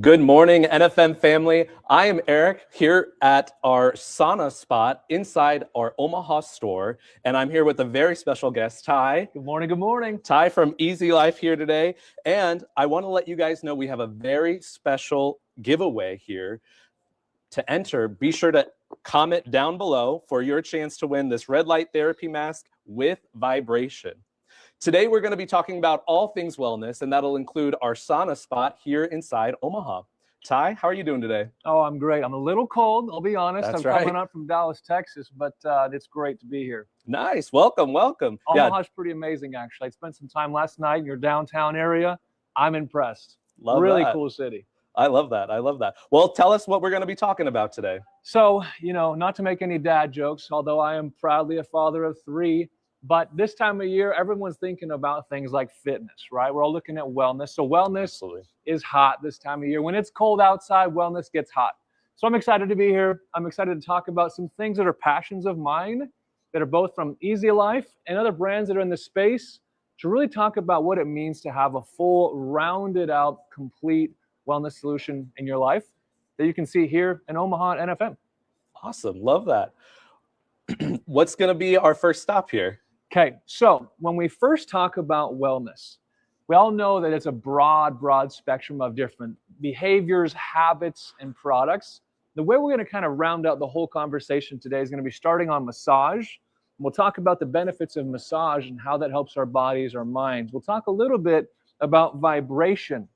Good morning, NFM family. I am Eric here at our sauna spot inside our Omaha store, and I'm here with a very special guest, Ty. Good morning, good morning. Ty from EZlife here today, and I want to let you guys know we have a very special giveaway here. To enter, be sure to comment down below for your chance to win this red light therapy mask with vibration. Today, we're going to be talking about all things wellness, and that'll include our sauna spot here inside Omaha. Ty, how are you doing today? Oh, I'm great. I'm a little cold, I'll be honest. That's I'm right. coming up from Dallas, Texas, but it's great to be here. Nice. Welcome, welcome. Omaha's pretty amazing, actually. I spent some time last night in your downtown area. I'm impressed. Love really that. Cool city. I love that. I love that. Well, tell us what we're going to be talking about today. So, not to make any dad jokes, although I am proudly a father of 3, but this time of year, everyone's thinking about things like fitness, right? We're all looking at wellness. So wellness is hot this time of year. When it's cold outside, wellness gets hot. So I'm excited to be here. I'm excited to talk about some things that are passions of mine that are both from EZlife and other brands that are in the space to really talk about what it means to have a full, rounded out, complete wellness solution in your life that you can see here in Omaha at NFM. Awesome. Love that. What's going to be our first stop here? Okay, so when we first talk about wellness, we all know that it's a broad spectrum of different behaviors, habits, and products. The way we're going to kind of round out the whole conversation today is going to be starting on massage. We'll talk about the benefits of massage and how that helps our bodies, our minds. We'll talk a little bit about vibration.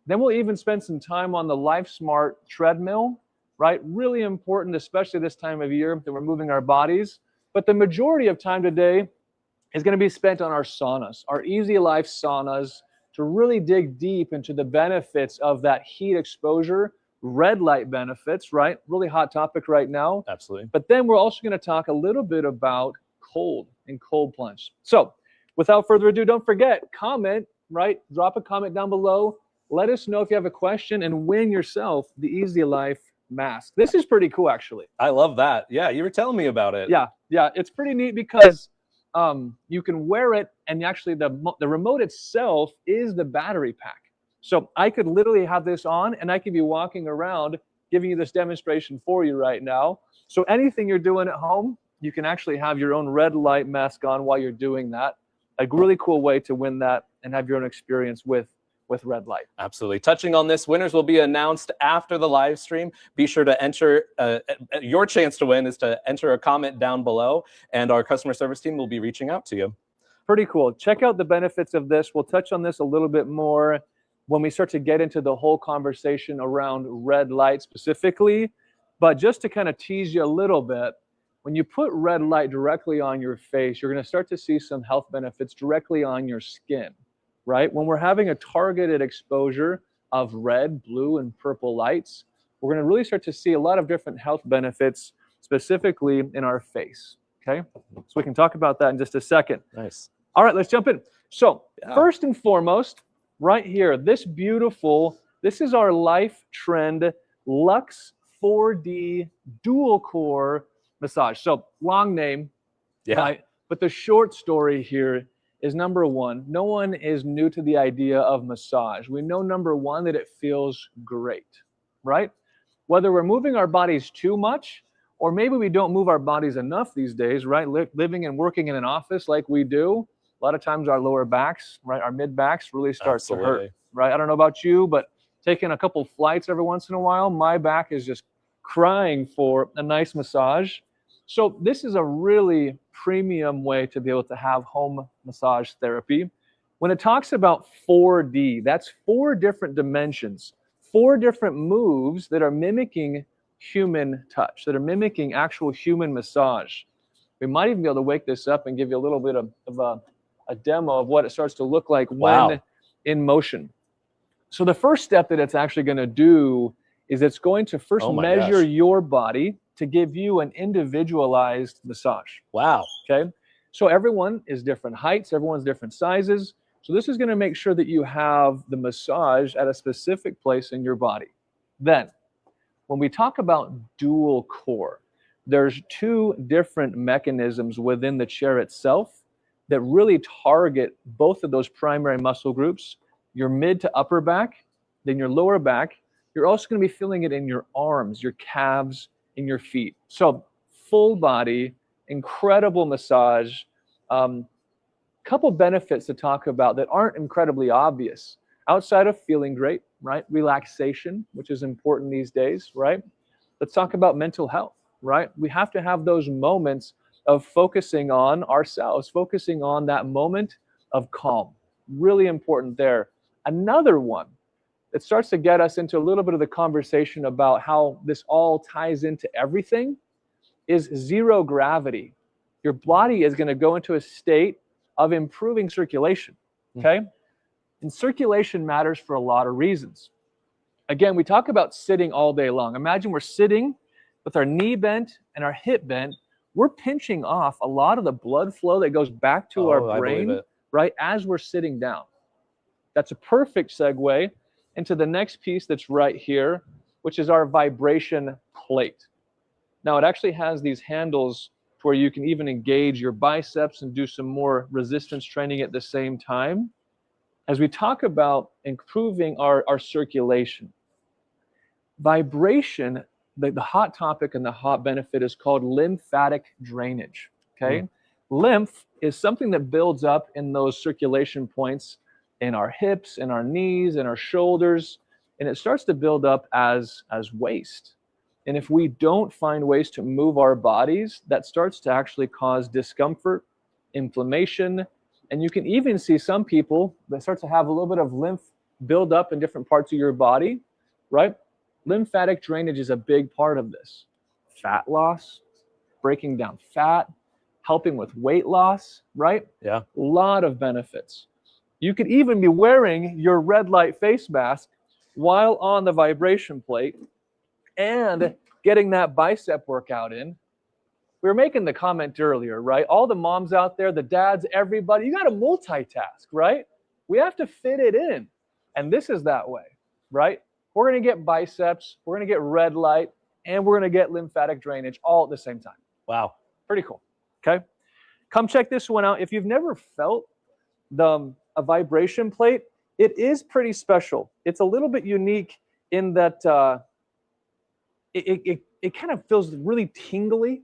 Then we'll even spend some time on the LifeSmart treadmill, right? Really important, especially this time of year that we're moving our bodies. But the majority of time today is going to be spent on our saunas, our EZlife saunas, to really dig deep into the benefits of that heat exposure, red light benefits, right? Really hot topic right now. Absolutely. But then we're also going to talk a little bit about cold and cold plunge. So without further ado, don't forget, comment, right? Drop a comment down below. Let us know if you have a question and win yourself the EZlife mask. This is pretty cool, actually. I love that. Yeah, you were telling me about it. Yeah, it's pretty neat because you can wear it, and actually the remote itself is the battery pack. So I could literally have this on, and I could be walking around giving you this demonstration for you right now. So anything you're doing at home, you can actually have your own red light mask on while you're doing that. A really cool way to win that and have your own experience with red light. Absolutely. Touching on this, winners will be announced after the live stream. Be sure to enter, your chance to win is to enter a comment down below, and our customer service team will be reaching out to you. Pretty cool. Check out the benefits of this. We'll touch on this a little bit more when we start to get into the whole conversation around red light specifically. But just to kind of tease you a little bit, when you put red light directly on your face, you're going to start to see some health benefits directly on your skin. Right? When we're having a targeted exposure of red, blue, and purple lights, we're going to really start to see a lot of different health benefits, specifically in our face. Okay? So we can talk about that in just a second. Nice. All right, let's jump in. So first and foremost, right here, this is our Life Trend Luxe 4D Dual Core Massage. So long name, right? But the short story here is number one, no one is new to the idea of massage. We know, number one, that it feels great, right? Whether we're moving our bodies too much, or maybe we don't move our bodies enough these days, right? Living and working in an office like we do, a lot of times our lower backs, right, our mid backs really start to hurt, right? I don't know about you, but taking a couple flights every once in a while, my back is just crying for a nice massage. So this is a really premium way to be able to have home massage therapy. When it talks about 4D, that's 4 different dimensions, 4 different moves that are mimicking human touch, that are mimicking actual human massage. We might even be able to wake this up and give you a little bit of a demo of what it starts to look like when in motion. So the first step that it's actually going to do is it's going to first measure your body to give you an individualized massage. Wow. Okay. So everyone is different heights, everyone's different sizes. So this is going to make sure that you have the massage at a specific place in your body. Then, when we talk about dual core, there's 2 different mechanisms within the chair itself that really target both of those primary muscle groups, your mid to upper back, then your lower back, You're also going to be feeling it in your arms, your calves, and your feet. So full body, incredible massage. Couple benefits to talk about that aren't incredibly obvious outside of feeling great, right? Relaxation, which is important these days, right? Let's talk about mental health, right? We have to have those moments of focusing on ourselves, focusing on that moment of calm. Really important there. Another one that starts to get us into a little bit of the conversation about how this all ties into everything is zero gravity. Your body is going to go into a state of improving circulation, okay? And circulation matters for a lot of reasons. Again, we talk about sitting all day long. Imagine we're sitting with our knee bent and our hip bent. We're pinching off a lot of the blood flow that goes back to our brain, right, as we're sitting down. That's a perfect segue into the next piece that's right here, which is our vibration plate. Now, it actually has these handles where you can even engage your biceps and do some more resistance training at the same time. As we talk about improving our circulation, vibration, the hot topic and the hot benefit is called lymphatic drainage, okay? Lymph is something that builds up in those circulation points in our hips, in our knees, in our shoulders, and it starts to build up as waste. And if we don't find ways to move our bodies, that starts to actually cause discomfort, inflammation, and you can even see some people that start to have a little bit of lymph build up in different parts of your body, right? Lymphatic drainage is a big part of this. Fat loss, breaking down fat, helping with weight loss, right? Yeah. A lot of benefits. You could even be wearing your red light face mask while on the vibration plate and getting that bicep workout in. We were making the comment earlier, right? All the moms out there, the dads, everybody, you got to multitask, right? We have to fit it in. And this is that way, right? We're going to get biceps, we're going to get red light, and we're going to get lymphatic drainage all at the same time. Wow. Pretty cool. Okay. Come check this one out. If you've never felt a vibration plate, it is pretty special. It's a little bit unique in that it kind of feels really tingly,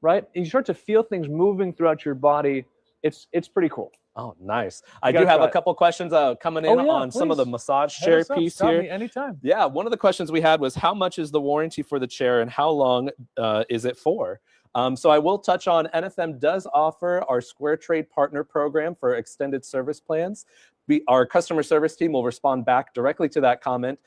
right? And you start to feel things moving throughout your body. It's pretty cool. Oh, nice. I do have a couple questions coming in on some of the massage chair piece here. Anytime. Yeah, one of the questions we had was how much is the warranty for the chair and how long is it for? So I will touch on NFM does offer our Square Trade Partner Program for extended service plans. Our customer service team will respond back directly to that comment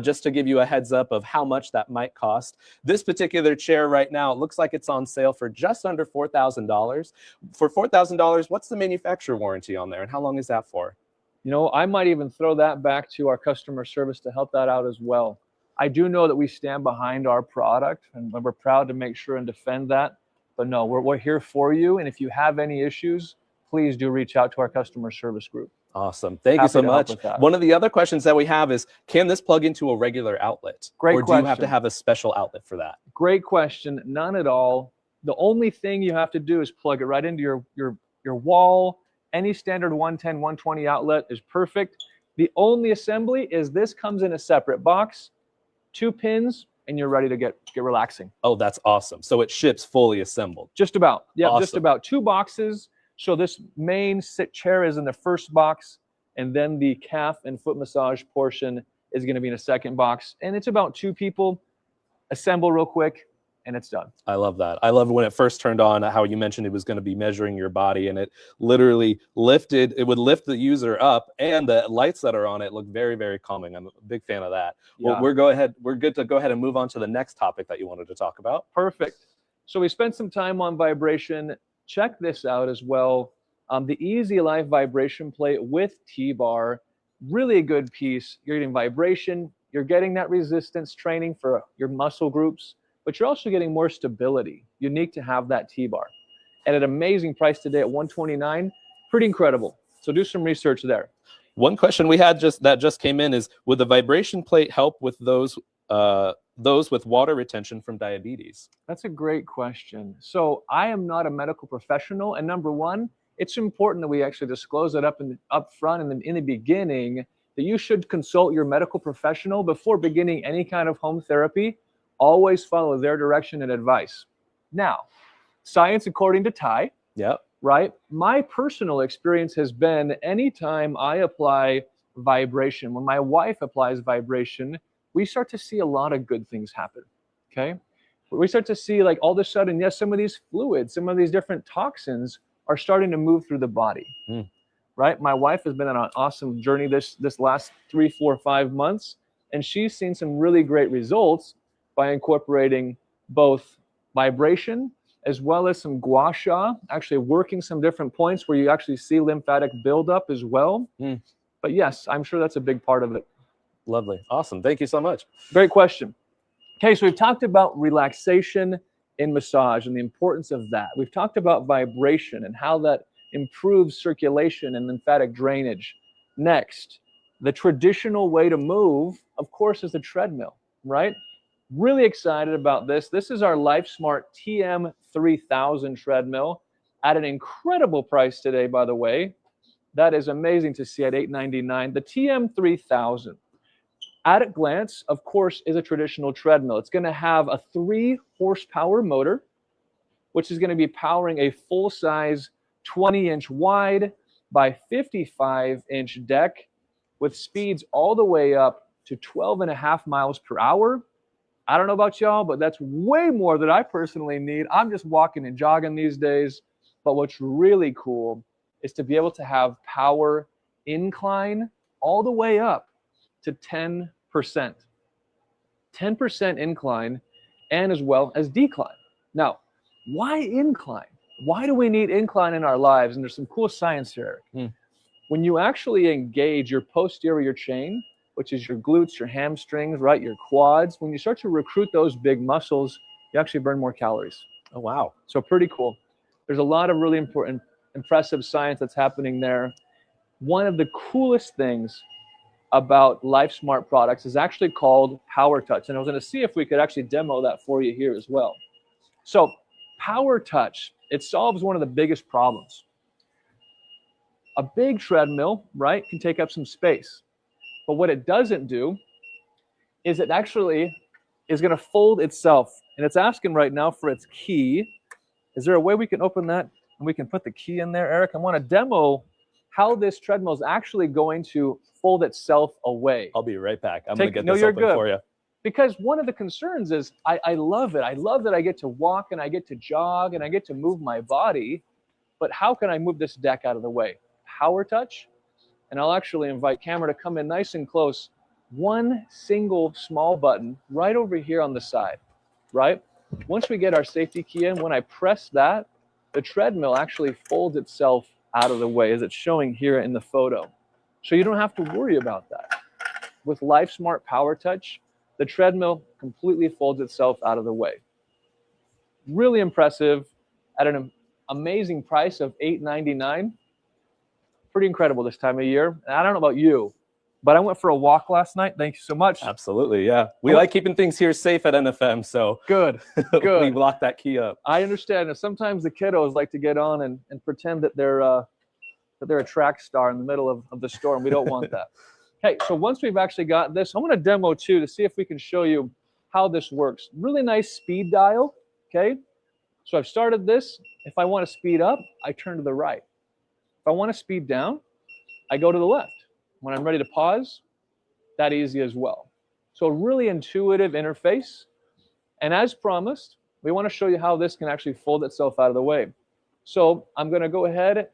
just to give you a heads up of how much that might cost. This particular chair right now, it looks like it's on sale for just under $4,000. For $4,000, what's the manufacturer warranty on there and how long is that for? You know, I might even throw that back to our customer service to help that out as well. I do know that we stand behind our product and we're proud to make sure and defend that. But no, we're here for you. And if you have any issues, please do reach out to our customer service group. Awesome. Thank you so much. One of the other questions that we have is, can this plug into a regular outlet? Great question. Or do you have to have a special outlet for that? Great question. None at all. The only thing you have to do is plug it right into your wall. Any standard 110, 120 outlet is perfect. The only assembly is this comes in a separate box, 2 pins, and you're ready to get relaxing. Oh, that's awesome. So it ships fully assembled. Just about. Yeah, awesome. Just about 2 boxes. So this main sit chair is in the first box, and then the calf and foot massage portion is going to be in a second box. And it's about 2 people, assemble real quick, and it's done. I love that. I love when it first turned on, how you mentioned it was going to be measuring your body, and it literally lifted, it would lift the user up, and the lights that are on it look very, very calming. I'm a big fan of that. Yeah. Well, we're good to go ahead and move on to the next topic that you wanted to talk about. Perfect. So we spent some time on vibration. Check this out as well. The EZlife vibration plate with T-bar, really a good piece. You're getting vibration, you're getting that resistance training for your muscle groups, but you're also getting more stability. Unique to have that T-bar. At an amazing price today at $129, pretty incredible. So do some research there. One question we had that just came in is, would the vibration plate help with those with water retention from diabetes? That's a great question. So I am not a medical professional, and number one, it's important that we actually disclose it up front in the beginning, that you should consult your medical professional before beginning any kind of home therapy. Always follow their direction and advice. Now, science according to Ty, right? My personal experience has been anytime I apply vibration, when my wife applies vibration, we start to see a lot of good things happen, okay? We start to see like all of a sudden, yes, some of these fluids, some of these different toxins are starting to move through the body, right? My wife has been on an awesome journey this last 3, 4, 5 months, and she's seen some really great results by incorporating both vibration as well as some gua sha, actually working some different points where you actually see lymphatic buildup as well. But yes, I'm sure that's a big part of it. Lovely. Awesome. Thank you so much. Great question. Okay, so we've talked about relaxation in massage and the importance of that. We've talked about vibration and how that improves circulation and lymphatic drainage. Next, the traditional way to move, of course, is the treadmill, right? Really excited about this. This is our LifeSmart TM3000 treadmill at an incredible price today, by the way. That is amazing to see at $899. The TM3000. At a glance, of course, is a traditional treadmill. It's going to have a 3-horsepower motor, which is going to be powering a full-size 20-inch wide by 55-inch deck with speeds all the way up to 12.5 miles per hour. I don't know about y'all, but that's way more than I personally need. I'm just walking and jogging these days. But what's really cool is to be able to have power incline all the way up to 10%. 10% incline and as well as decline. Now, why incline? Why do we need incline in our lives? And there's some cool science here, Eric. When you actually engage your posterior chain, which is your glutes, your hamstrings, right, your quads, when you start to recruit those big muscles, you actually burn more calories. Oh, wow. So pretty cool. There's a lot of really important, impressive science that's happening there. One of the coolest things about LifeSmart products is actually called Power Touch. And I was going to see if we could actually demo that for you here as well. So Power Touch, it solves one of the biggest problems. A big treadmill, right, can take up some space. But what it doesn't do is it actually is going to fold itself. And it's asking right now for its key. Is there a way we can open that and we can put the key in there, Eric? I want to demo how this treadmill is actually going to fold itself away. I'll be right back. I'm going to get this open for you. Because one of the concerns is I love it. I love that I get to walk and I get to jog and I get to move my body. But how can I move this deck out of the way? Power Touch. And I'll actually invite camera to come in nice and close. One single small button right over here on the side, right? Once we get our safety key in, when I press that, the treadmill actually folds itself out of the way as it's showing here in the photo. So you don't have to worry about that. With LifeSmart Power Touch, the treadmill completely folds itself out of the way. Really impressive at an amazing price of $899. Pretty incredible this time of year. And I don't know about you, but I went for a walk last night. Thank you so much. Absolutely, yeah. We like keeping things here safe at NFM, so good. We lock that key up. I understand. And sometimes the kiddos like to get on and pretend that they're a track star in the middle of the store, and we don't want that. Okay, so once we've actually got this, I'm going to demo too to see if we can show you how this works. Really nice speed dial, okay? So I've started this. If I want to speed up, I turn to the right. If I want to speed down, I go to the left. When I'm ready to pause, that easy as well. So a really intuitive interface. And as promised, we want to show you how this can actually fold itself out of the way. So I'm going to go ahead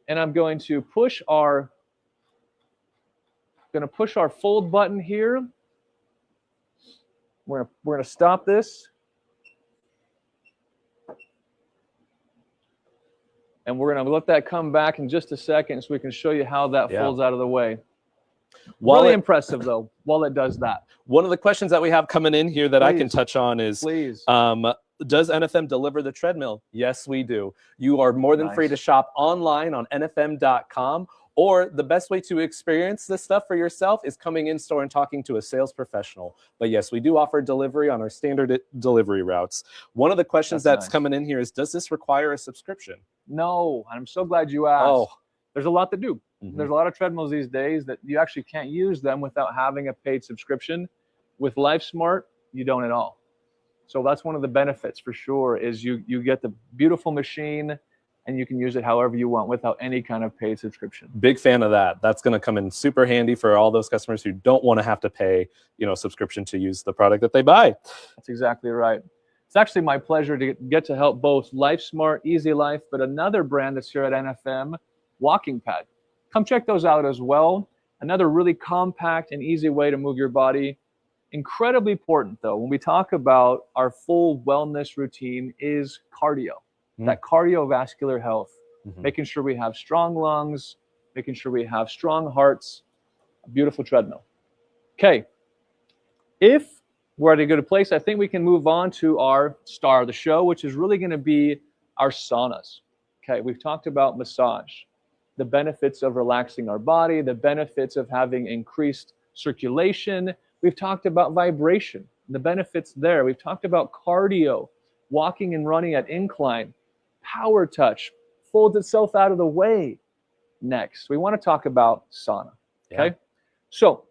and I'm going to push our fold button here. We're going to stop this. And we're going to let that come back in just a second so we can show you how that folds out of the way. Really impressive, though, while it does that. One of the questions that we have coming in here that I can touch on is, does NFM deliver the treadmill? Yes, we do. You are more than free to shop online on nfm.com. Or the best way to experience this stuff for yourself is coming in store and talking to a sales professional. But yes, we do offer delivery on our standard delivery routes. One of the questions that's coming in here is, does this require a subscription? No, I'm so glad you asked. Oh, there's a lot to do. There's a lot of treadmills these days that you actually can't use them without having a paid subscription. With LifeSmart, you don't at all. So that's one of the benefits for sure, is you get the beautiful machine and you can use it however you want without any kind of paid subscription. Big fan of that. That's going to come in super handy for all those customers who don't want to have to pay, subscription to use the product that they buy. That's exactly right. It's actually my pleasure to get to help both LifeSmart, EZlife, but another brand that's here at NFM, Walking Pad. Come check those out as well. Another really compact and easy way to move your body. Incredibly important though, when we talk about our full wellness routine, is cardio, that cardiovascular health, making sure we have strong lungs, making sure we have strong hearts, a beautiful treadmill. Okay, if we're at a good place, I think we can move on to our star of the show, which is really going to be our saunas. Okay, we've talked about massage, the benefits of relaxing our body, the benefits of having increased circulation. We've talked about vibration, the benefits there. We've talked about cardio, walking and running at incline, power touch, folds itself out of the way. Next, we want to talk about sauna. Okay, Yeah. So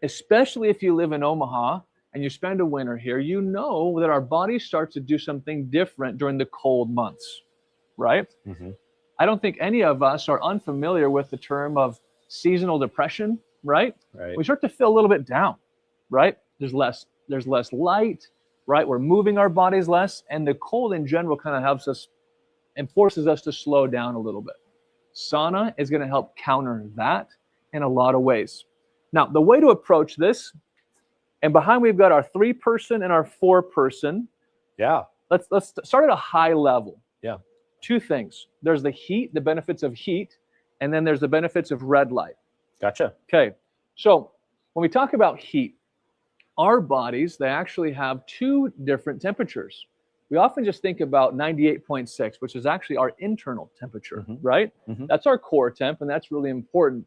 especially if you live in Omaha and you spend a winter here, you know that our bodies start to do something different during the cold months, right? I don't think any of us are unfamiliar with the term of seasonal depression, right? We start to feel a little bit down, right? There's less light, right? We're moving our bodies less, and the cold in general kind of helps us and forces us to slow down a little bit. Sauna is going to help counter that in a lot of ways. Now, the way to approach this, and behind we've got our 3-person and our 4-person. Yeah. Let's start at a high level. Yeah. 2 things. There's the heat, the benefits of heat, and then there's the benefits of red light. Gotcha. Okay. So when we talk about heat, our bodies, they actually have 2 different temperatures. We often just think about 98.6, which is actually our internal temperature, right? That's our core temp, and that's really important.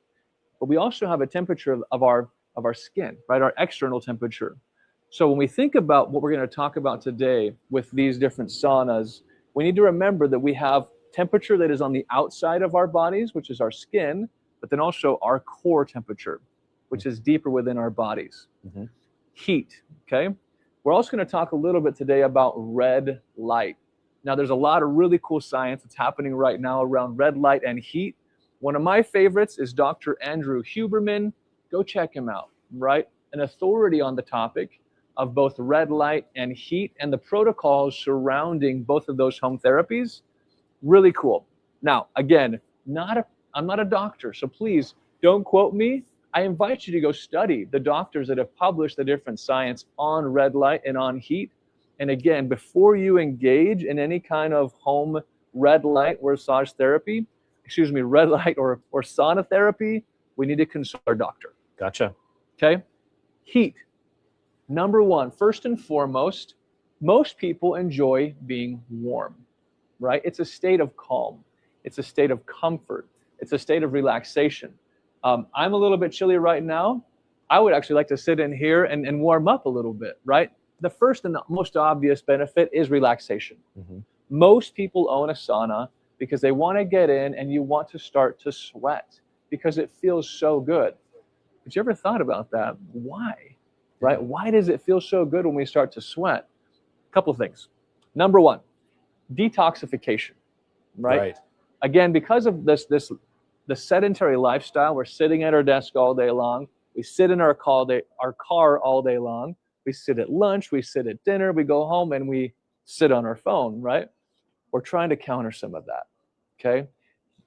But we also have a temperature of our skin, right? Our external temperature. So when we think about what we're going to talk about today with these different saunas, we need to remember that we have temperature that is on the outside of our bodies, which is our skin, but then also our core temperature, which is deeper within our bodies. Heat, okay? We're also going to talk a little bit today about red light. Now, there's a lot of really cool science that's happening right now around red light and heat. One of my favorites is Dr. Andrew Huberman. Go check him out, right? An authority on the topic of both red light and heat and the protocols surrounding both of those home therapies. Really cool. Now, again, I'm not a doctor, so please don't quote me. I invite you to go study the doctors that have published the different science on red light and on heat. And again, before you engage in any kind of home red light or massage therapy, red light or sauna therapy, we need to consult our doctor. Gotcha. Okay. Heat. Number 1, first and foremost, most people enjoy being warm, right? It's a state of calm. It's a state of comfort. It's a state of relaxation. I'm a little bit chilly right now. I would actually like to sit in here and warm up a little bit, right? The first and the most obvious benefit is relaxation. Most people own a sauna because they want to get in and you want to start to sweat because it feels so good. But you ever thought about that? Why? Right? Why does it feel so good when we start to sweat? A couple of things. Number 1, detoxification, right? Again, because of the sedentary lifestyle, we're sitting at our desk all day long. We sit in our car all day long. We sit at lunch, we sit at dinner, we go home and we sit on our phone, right? We're trying to counter some of that, okay?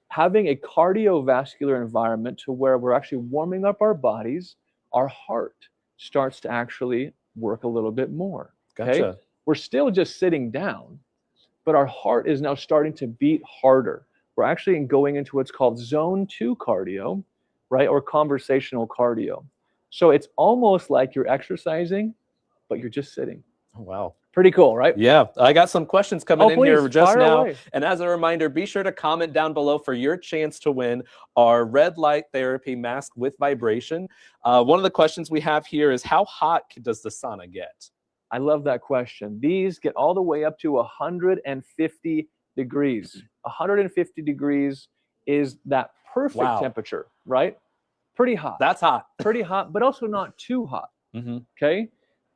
Having a cardiovascular environment to where we're actually warming up our bodies, our heart starts to actually work a little bit more, okay? Gotcha. We're still just sitting down, but our heart is now starting to beat harder. We're actually going into what's called zone 2 cardio, right? Or conversational cardio. So it's almost like you're exercising, but you're just sitting. Oh, wow. Pretty cool, right? Yeah, I got some questions coming in here just fire now. away. And as a reminder, be sure to comment down below for your chance to win our red light therapy mask with vibration. One of the questions we have here is, how hot does the sauna get? I love that question. These get all the way up to 150 degrees. 150 degrees is that perfect Wow. temperature, right? Pretty hot. That's hot. Pretty hot, but also not too hot. Mm-hmm. Okay.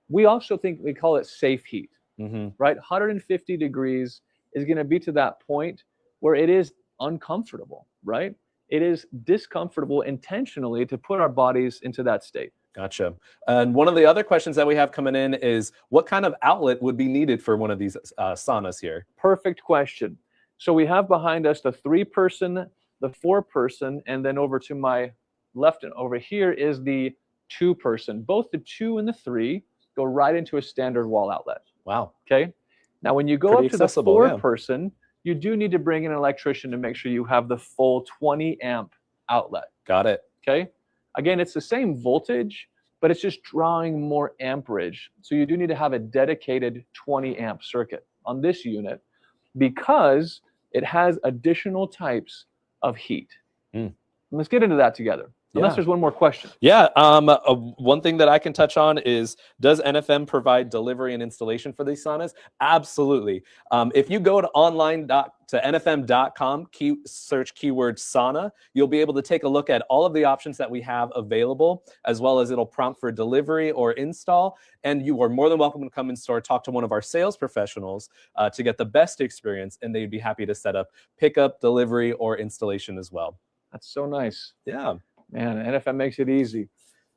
We also think we call it safe heat, Mm-hmm. right? 150 degrees is going to be to that point where it is uncomfortable, right? It is discomfortable intentionally to put our bodies into that state. Gotcha. And one of the other questions that we have coming in is what kind of outlet would be needed for one of these saunas here? Perfect question. So we have behind us the 3-person, the 4-person, and then over to my left and over here is the 2-person. Both the 2 and the 3 go right into a standard wall outlet. Wow. Okay. Now, when you go Pretty up to the accessible, 4-person, you do need to bring in an electrician to make sure you have the full 20 amp outlet. Got it. Okay. Again, it's the same voltage, but it's just drawing more amperage. So you do need to have a dedicated 20 amp circuit on this unit because it has additional types of heat. Let's get into that together. Unless there's one more question. Yeah. One thing that I can touch on is, does NFM provide delivery and installation for these saunas? Absolutely. If you go to nfm.com, search keyword sauna, you'll be able to take a look at all of the options that we have available, as well as it'll prompt for delivery or install. And you are more than welcome to come in store, talk to one of our sales professionals to get the best experience, and they'd be happy to set up pickup, delivery, or installation as well. That's so nice. Yeah. Man, NFM makes it easy.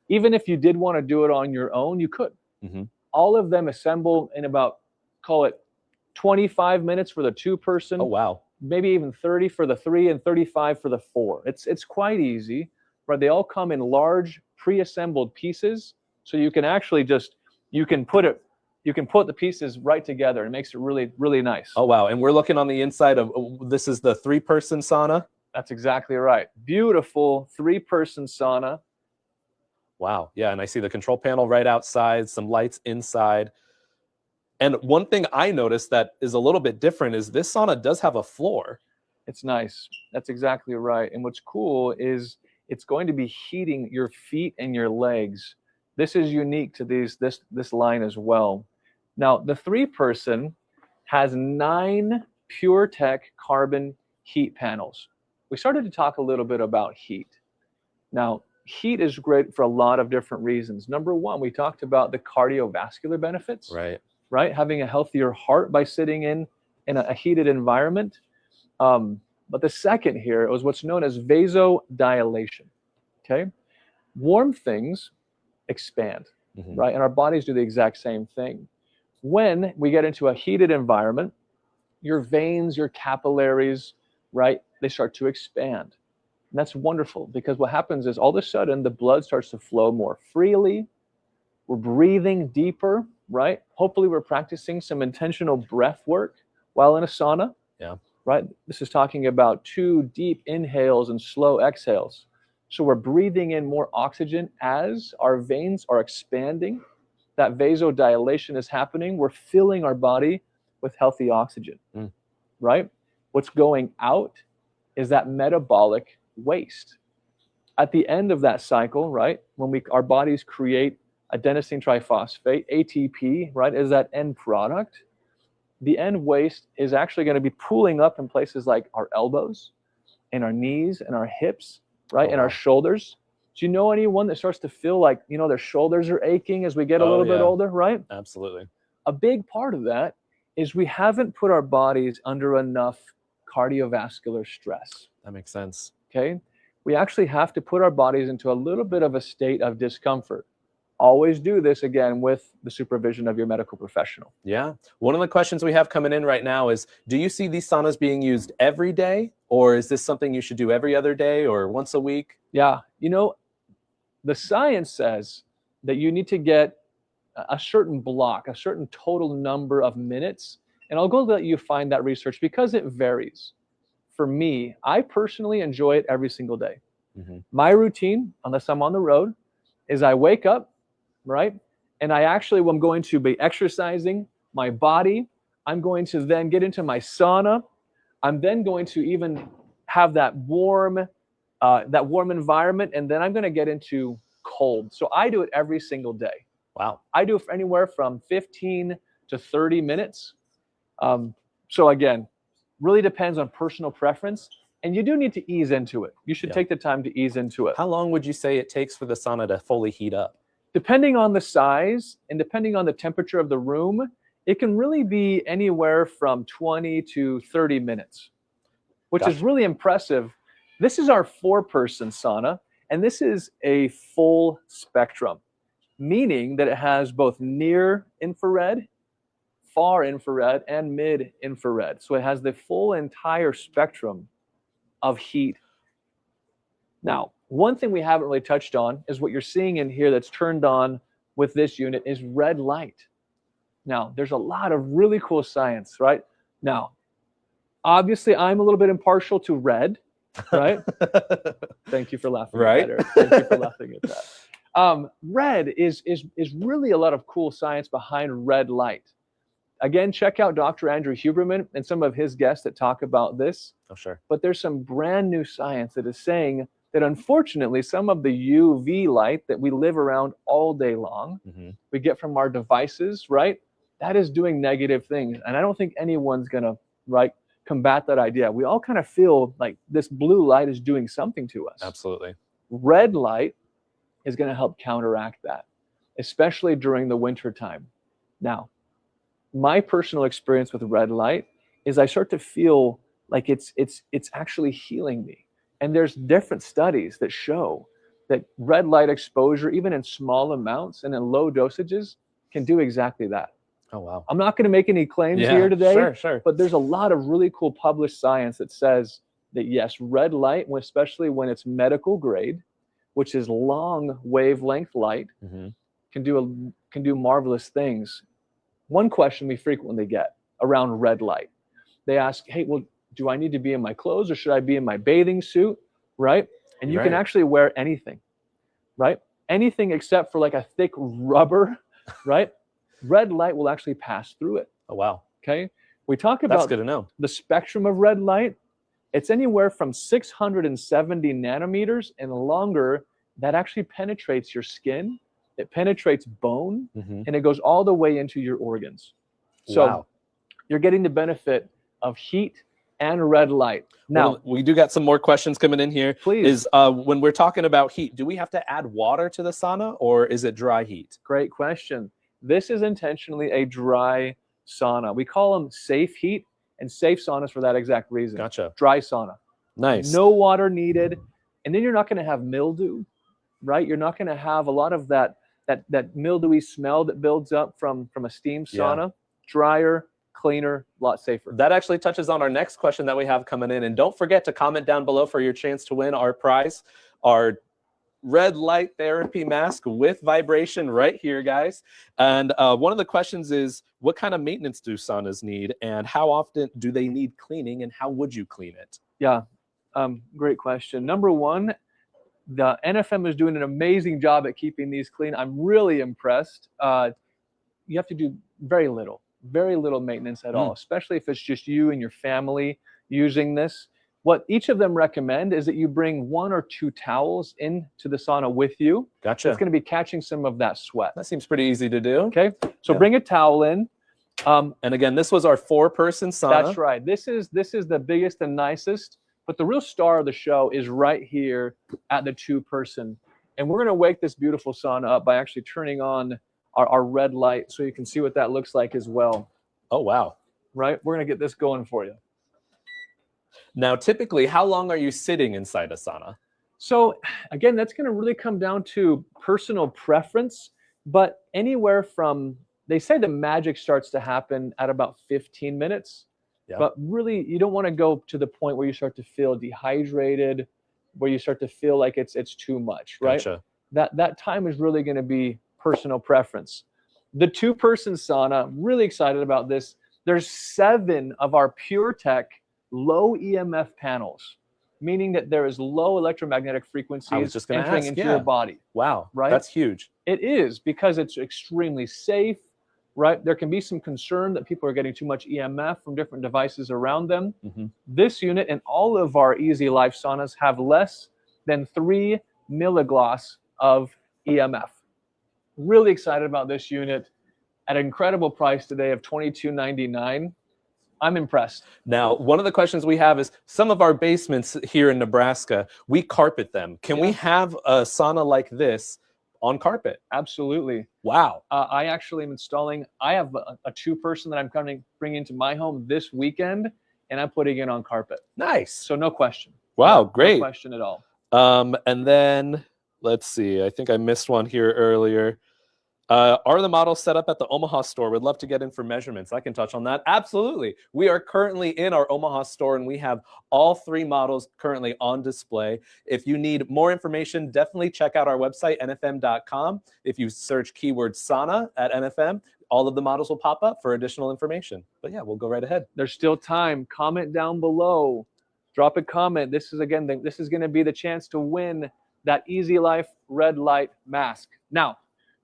Even if you did want to do it on your own, you could. All of them assemble in about, call it 25 minutes for the 2-person. Oh, wow. Maybe even 30 for the 3 and 35 for the 4. It's quite easy, right? They all come in large pre-assembled pieces. So you can actually just, you can put the pieces right together. It makes it really, really nice. Oh, wow. And we're looking on the inside of, this is the 3-person sauna. That's exactly right. Beautiful 3-person sauna. Wow. Yeah. And I see the control panel right outside, some lights inside. And one thing I noticed that is a little bit different is this sauna does have a floor. It's nice. That's exactly right. And what's cool is it's going to be heating your feet and your legs. This is unique to this line as well. Now, the 3-person has 9 PureTech carbon heat panels. We started to talk a little bit about heat. Now, heat is great for a lot of different reasons. Number one, we talked about the cardiovascular benefits, right? Having a healthier heart by sitting in a heated environment. But the second here was what's known as vasodilation, okay? Warm things expand, right? And our bodies do the exact same thing. When we get into a heated environment, your veins, your capillaries, right, they start to expand. And that's wonderful because what happens is all of a sudden the blood starts to flow more freely. We're breathing deeper, right? Hopefully we're practicing some intentional breath work while in a sauna. Yeah. Right? This is talking about 2 deep inhales and slow exhales. So we're breathing in more oxygen as our veins are expanding. That vasodilation is happening. We're filling our body with healthy oxygen, right? What's going out is that metabolic waste. At the end of that cycle, right, when our bodies create adenosine triphosphate, ATP, right, is that end product. The end waste is actually going to be pooling up in places like our elbows and our knees and our hips, right, and our shoulders. Do you know anyone that starts to feel like, you know, their shoulders are aching as we get a little bit older, right? Absolutely. A big part of that is we haven't put our bodies under enough cardiovascular stress. That makes sense. Okay. We actually have to put our bodies into a little bit of a state of discomfort. Always do this, again, with the supervision of your medical professional. Yeah. One of the questions we have coming in right now is, do you see these saunas being used every day? Or is this something you should do every other day or once a week? Yeah. You know, the science says that you need to get a certain block, a certain total number of minutes. And I'll go let you find that research because it varies. For me, I personally enjoy it every single day. My routine, unless I'm on the road, is I wake up, right? And I actually, when I'm going to be exercising my body, I'm going to then get into my sauna. I'm then going to even have that warm environment, and then I'm going to get into cold. So I do it every single day. Wow. I do it for anywhere from 15 to 30 minutes. So again, really depends on personal preference. And you do need to ease into it. You should take the time to ease into it. How long would you say it takes for the sauna to fully heat up? Depending on the size and depending on the temperature of the room, it can really be anywhere from 20 to 30 minutes, which is really impressive. This is our 4-person sauna, and this is a full spectrum, meaning that it has both near infrared, far infrared, and mid infrared. So it has the full entire spectrum of heat. Now, one thing we haven't really touched on is what you're seeing in here that's turned on with this unit is red light. Now, there's a lot of really cool science, right? Now, obviously, I'm a little bit impartial to red, right? Thank you for laughing at that, Eric. Thank you for laughing at that. Red is really a lot of cool science behind red light. Again, check out Dr. Andrew Huberman and some of his guests that talk about this. Oh, sure. But there's some brand new science that is saying that unfortunately some of the UV light that we live around all day long, we get from our devices, right? That is doing negative things. And I don't think anyone's going to combat that idea. We all kind of feel like this blue light is doing something to us. Absolutely. Red light is going to help counteract that, especially during the winter time. Now, my personal experience with red light is I start to feel like it's actually healing me. And there's different studies that show that red light exposure, even in small amounts and in low dosages, can do exactly that. Oh, wow. I'm not going to make any claims here today, sure. but there's a lot of really cool published science that says that yes, red light, especially when it's medical grade, which is long wavelength light, can do marvelous things. One question we frequently get around red light, they ask, hey, well, do I need to be in my clothes or should I be in my bathing suit, right? And you can actually wear anything, right? Anything except for like a thick rubber, right? Red light will actually pass through it. Oh, wow. Okay. We talk about That's good to know. The spectrum of red light. It's anywhere from 670 nanometers and longer that actually penetrates your skin. It penetrates bone and it goes all the way into your organs. So you're getting the benefit of heat and red light. Now, we do got some more questions coming in here. Please. Is when we're talking about heat, do we have to add water to the sauna or is it dry heat? Great question. This is intentionally a dry sauna. We call them safe heat and safe saunas for that exact reason. Gotcha. Dry sauna. Nice. No water needed. And then you're not going to have mildew, right? You're not going to have a lot of that mildewy smell that builds up from a steam sauna. Drier, cleaner, a lot safer. That actually touches on our next question that we have coming in. And don't forget to comment down below for your chance to win our prize, our red light therapy mask with vibration right here, guys. And one of the questions is, what kind of maintenance do saunas need and how often do they need cleaning and how would you clean it? Yeah, great question. Number one, the NFM is doing an amazing job at keeping these clean. I'm really impressed. You have to do very little maintenance at all, especially if it's just you and your family using this. What each of them recommend is that you bring 1 or 2 towels into the sauna with you. Gotcha. It's going to be catching some of that sweat. That seems pretty easy to do. Okay, so bring a towel in. And again, this was our 4-person sauna. That's right. This is the biggest and nicest, but the real star of the show is right here at the 2-person. And we're going to wake this beautiful sauna up by actually turning on our red light so you can see what that looks like as well. Oh, wow. Right? We're going to get this going for you. Now, typically, how long are you sitting inside a sauna? So again, that's going to really come down to personal preference, but anywhere from, they say the magic starts to happen at about 15 minutes. Yep. But really, you don't want to go to the point where you start to feel dehydrated, where you start to feel like it's too much, right? Gotcha. That time is really going to be personal preference. The 2-person sauna, really excited about this. There's 7 of our PureTech low EMF panels, meaning that there is low electromagnetic frequencies entering into your body. Wow, right? That's huge. It is, because it's extremely safe, right? There can be some concern that people are getting too much EMF from different devices around them. This unit and all of our EZlife saunas have less than 3 milligauss of EMF. Really excited about this unit at an incredible price today of $22.99. I'm impressed. Now, one of the questions we have is some of our basements here in Nebraska, we carpet them. Can we have a sauna like this on carpet? Absolutely. Wow. I actually am installing, I have a two-person that I'm bringing into my home this weekend, and I'm putting it on carpet. Nice. So no question. Wow, great. No question at all. And then, let's see, I think I missed one here earlier. Are the models set up at the Omaha store? Would love to get in for measurements. I can touch on that. Absolutely. We are currently in our Omaha store, and we have all 3 models currently on display. If you need more information, definitely check out our website, nfm.com. If you search keyword sauna at NFM, all of the models will pop up for additional information. But yeah, we'll go right ahead. There's still time. Comment down below. Drop a comment. This is going to be the chance to win that EZlife red light mask. Now,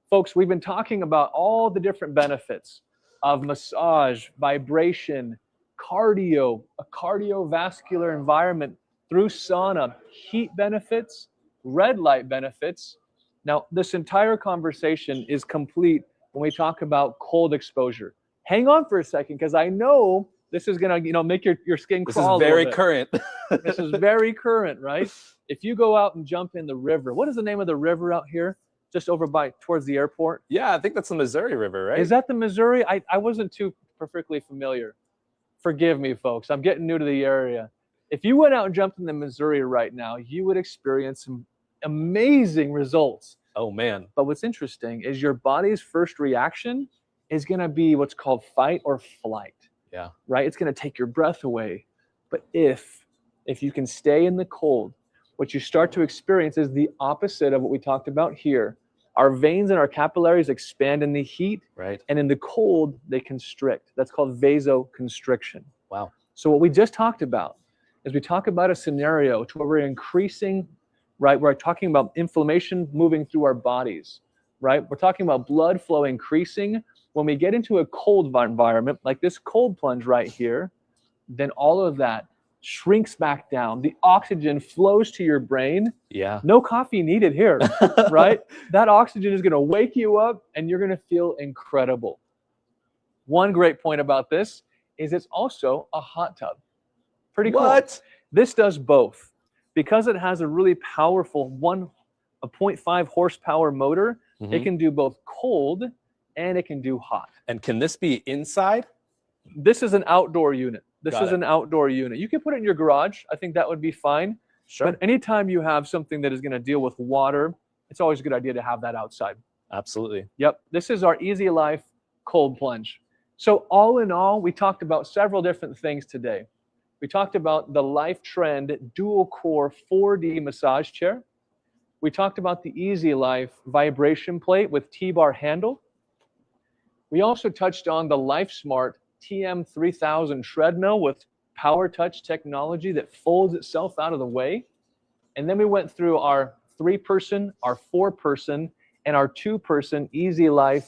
folks, we've been talking about all the different benefits of massage, vibration, cardio, a cardiovascular environment through sauna, heat benefits, red light benefits. Now, this entire conversation is complete when we talk about cold exposure. Hang on for a second, because I know this is going to, make your skin crawl. This is very current. This is very current, right? If you go out and jump in the river, what is the name of the river out here? Just over towards the airport? Yeah, I think that's the Missouri River, right? Is that the Missouri? I wasn't too perfectly familiar. Forgive me, folks. I'm getting new to the area. If you went out and jumped in the Missouri right now, you would experience some amazing results. Oh, man. But what's interesting is your body's first reaction is going to be what's called fight or flight. Yeah. Right? It's going to take your breath away. But if you can stay in the cold, what you start to experience is the opposite of what we talked about here. Our veins and our capillaries expand in the heat, right? And in the cold, they constrict. That's called vasoconstriction. Wow. So what we just talked about is we talk about a scenario to where we're increasing, right? We're talking about inflammation moving through our bodies, right? We're talking about blood flow increasing. When we get into a cold environment, like this cold plunge right here, then all of that shrinks back down. The oxygen flows to your brain. Yeah. No coffee needed here, right? That oxygen is going to wake you up, and you're going to feel incredible. One great point about this is it's also a hot tub. Pretty cool. What? This does both. Because it has a really powerful 0.5 horsepower motor, it can do both cold and it can do hot. And can this be inside? This is an outdoor unit. This is an outdoor unit. You can put it in your garage. I think that would be fine. Sure. But anytime you have something that is going to deal with water, it's always a good idea to have that outside. Absolutely. Yep. This is our EZlife cold plunge. So all in all, we talked about several different things today. We talked about the Life Trend dual core 4D massage chair. We talked about the EZlife vibration plate with T-bar handle. We also touched on the LifeSmart TM3000 treadmill with power touch technology that folds itself out of the way. And then we went through our 3-person, our 4-person, and our 2-person EZlife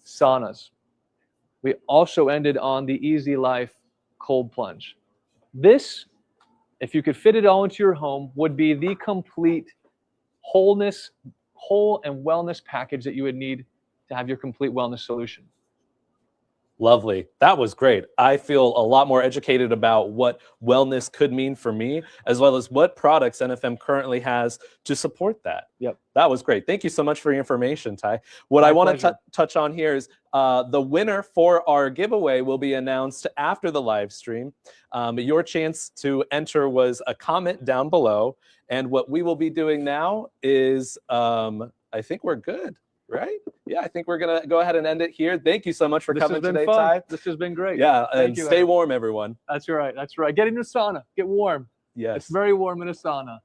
saunas. We also ended on the EZlife cold plunge. This, if you could fit it all into your home, would be the complete whole and wellness package that you would need to have your complete wellness solution. Lovely. That was great. I feel a lot more educated about what wellness could mean for me, as well as what products NFM currently has to support that. Yep. That was great. Thank you so much for your information, Ty. What I want to touch on here is the winner for our giveaway will be announced after the live stream. Your chance to enter was a comment down below. And what we will be doing now is, I think we're good. Right? Yeah, I think we're going to go ahead and end it here. Thank you so much for coming today, Ty. This has been great. Yeah, and stay warm, everyone. That's right. That's right. Get in the sauna. Get warm. Yes. It's very warm in a sauna.